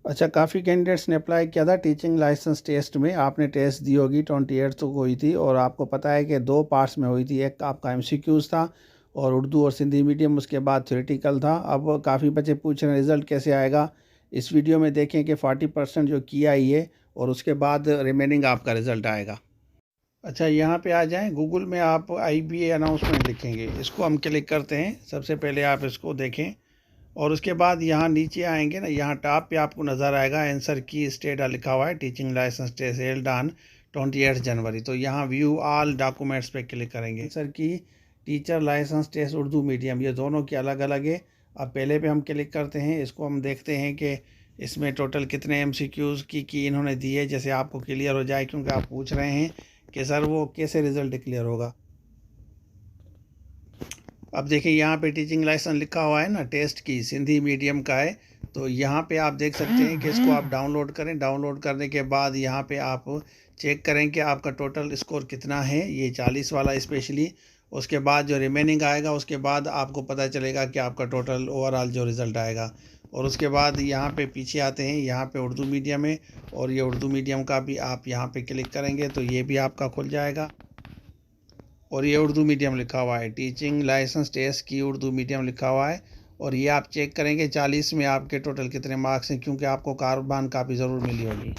अच्छा, काफ़ी कैंडिडेट्स ने अप्लाई किया था टीचिंग लाइसेंस टेस्ट में। आपने टेस्ट दी होगी, 28 को हुई थी और आपको पता है कि 2 पार्ट्स में हुई थी। एक आपका एमसीक्यूज़ था और उर्दू और सिंधी मीडियम, उसके बाद थ्योरेटिकल था। अब काफ़ी बच्चे पूछ रहे हैं रिज़ल्ट कैसे आएगा। इस वीडियो में देखें कि 40% जो किया ही है और उसके बाद रिमेनिंग आपका रिज़ल्ट आएगा। अच्छा, यहाँ पे आ जाएं, गूगल में आप IBA अनाउंसमेंट लिखेंगे, इसको हम क्लिक करते हैं। सबसे पहले आप इसको देखें और उसके बाद यहाँ नीचे आएंगे ना, यहाँ टॉप पे आपको नज़र आएगा आंसर की स्टेट लिखा हुआ है, teaching licence test held on 28 January. तो यहाँ व्यू ऑल डॉक्यूमेंट्स पे क्लिक करेंगे। Answer key teacher licence test Urdu medium, ये दोनों की अलग अलग है। अब पहले पे हम क्लिक करते हैं, इसको हम देखते हैं कि इसमें टोटल कितने MCQs की इन्होंने दी है, जैसे आपको क्लियर हो जाए, क्योंकि आप पूछ रहे हैं कि सर वो कैसे रिज़ल्ट क्लियर होगा। अब देखिए यहाँ पे टीचिंग लाइसेंस लिखा हुआ है ना, टेस्ट की सिंधी मीडियम का है। तो यहाँ पे आप देख सकते हैं कि इसको आप डाउनलोड करें। डाउनलोड करने के बाद यहाँ पे आप चेक करें कि आपका टोटल स्कोर कितना है, ये 40 वाला स्पेशली। उसके बाद जो रिमेनिंग आएगा, उसके बाद आपको पता चलेगा कि आपका टोटल ओवरऑल जो रिज़ल्ट आएगा। और उसके बाद यहाँ पे पीछे आते हैं, यहाँ पे उर्दू मीडियम है और ये उर्दू मीडियम का भी आप यहाँ पे क्लिक करेंगे तो ये भी आपका खुल जाएगा। और ये उर्दू मीडियम लिखा हुआ है, टीचिंग लाइसेंस टेस्ट की उर्दू मीडियम लिखा हुआ है। और ये आप चेक करेंगे 40 में आपके टोटल कितने मार्क्स हैं, क्योंकि आपको कारबान काफ़ी ज़रूर मिली होगी।